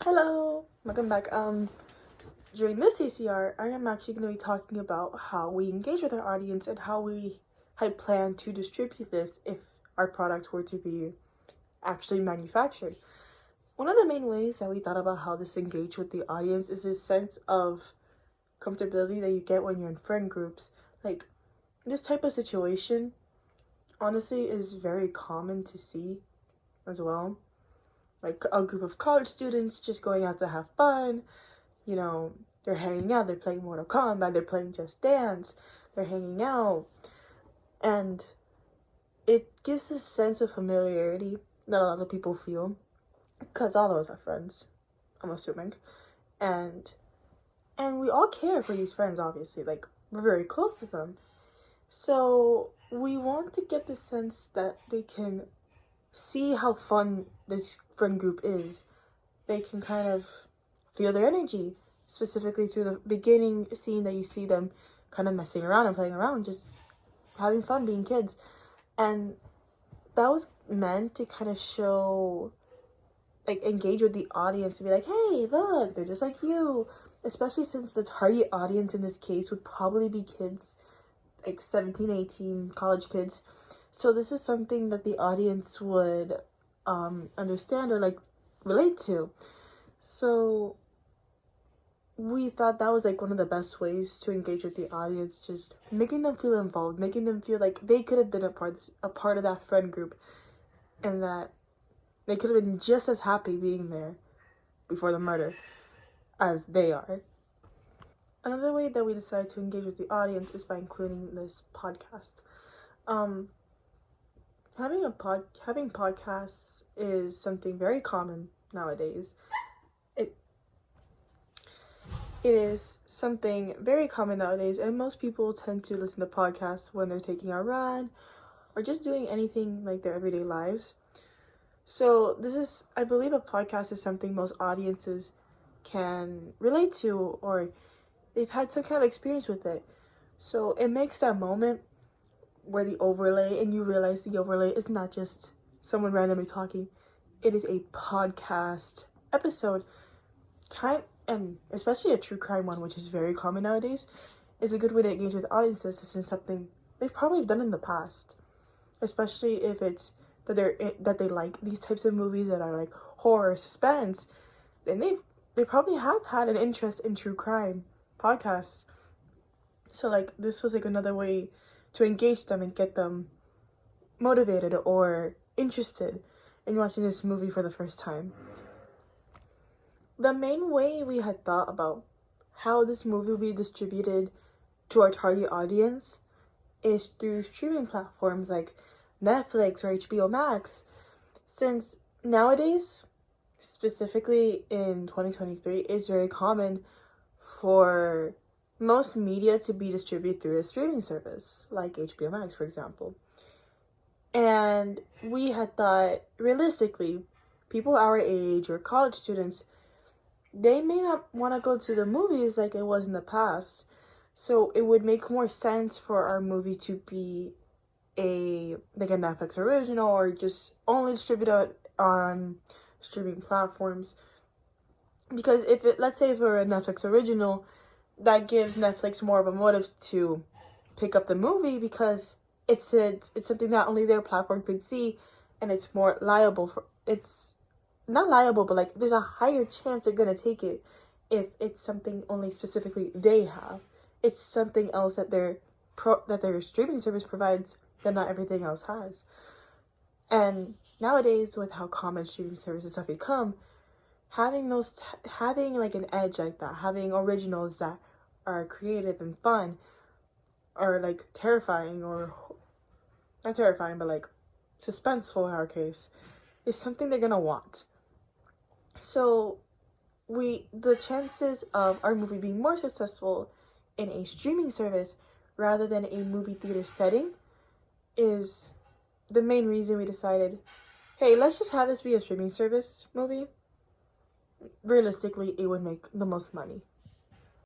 Hello, welcome back. During this ACR, I am actually going to be talking about how we engage with our audience and how we had planned to distribute this if our product were to be actually manufactured. One of the main ways that we thought about how this engage with the audience is this sense of comfortability that you get when you're in friend groups. Like, this type of situation, honestly, is very common to see as well. Like a group of college students just going out to have fun. They're hanging out, they're playing Mortal Kombat, they're playing Just Dance, they're hanging out. And it gives this sense of familiarity that a lot of people feel. Because all of us are friends, I'm assuming. And we all care for these friends, obviously. Like, we're very close to them. So we want to get the sense that they can see how fun this friend group is. They can kind of feel their energy, specifically through the beginning scene that you see them kind of messing around and playing around, just having fun, being kids. And that was meant to kind of show, like, engage with the audience, to be like, hey, look, they're just like you. Especially since the target audience in this case would probably be kids, like 17, 18, college kids. So this is something that the audience would understand or like relate to. So we thought that was like one of the best ways to engage with the audience, just making them feel involved, making them feel like they could have been a part of that friend group, and that they could have been just as happy being there before the murder as they are. Another way that we decided to engage with the audience is by including this podcast. Having podcasts is something very common nowadays. It is something very common nowadays, and most people tend to listen to podcasts when they're taking a run or just doing anything like their everyday lives. So I believe a podcast is something most audiences can relate to, or they've had some kind of experience with it. So it makes that moment where the overlay, and you realize the overlay is not just someone randomly talking, it is a podcast episode, and especially a true crime one, which is very common nowadays, is a good way to engage with audiences. This is something they've probably done in the past, especially if it's that they like these types of movies that are like horror, suspense. Then they probably have had an interest in true crime podcasts. So like, this was like another way to engage them and get them motivated or interested in watching this movie for the first time. The main way we had thought about how this movie will be distributed to our target audience is through streaming platforms like Netflix or HBO Max. Since nowadays, specifically in 2023, it's very common for most media to be distributed through a streaming service like HBO Max, for example. And we had thought, realistically, people our age or college students, they may not want to go to the movies like it was in the past. So it would make more sense for our movie to be a Netflix original, or just only distributed on streaming platforms. Because let's say if we're a Netflix original, that gives Netflix more of a motive to pick up the movie, because it's something that only their platform could see, and it's more liable for, it's not liable, but like, there's a higher chance they're gonna take it if it's something only specifically they have. It's something else that their streaming service provides that not everything else has. And nowadays, with how common streaming services have become, having like an edge like that, having originals that are creative and fun, or like terrifying, or not terrifying, but like suspenseful in our case, is something they're gonna want. So the chances of our movie being more successful in a streaming service rather than a movie theater setting is the main reason we decided, hey, let's just have this be a streaming service movie. Realistically, it would make the most money.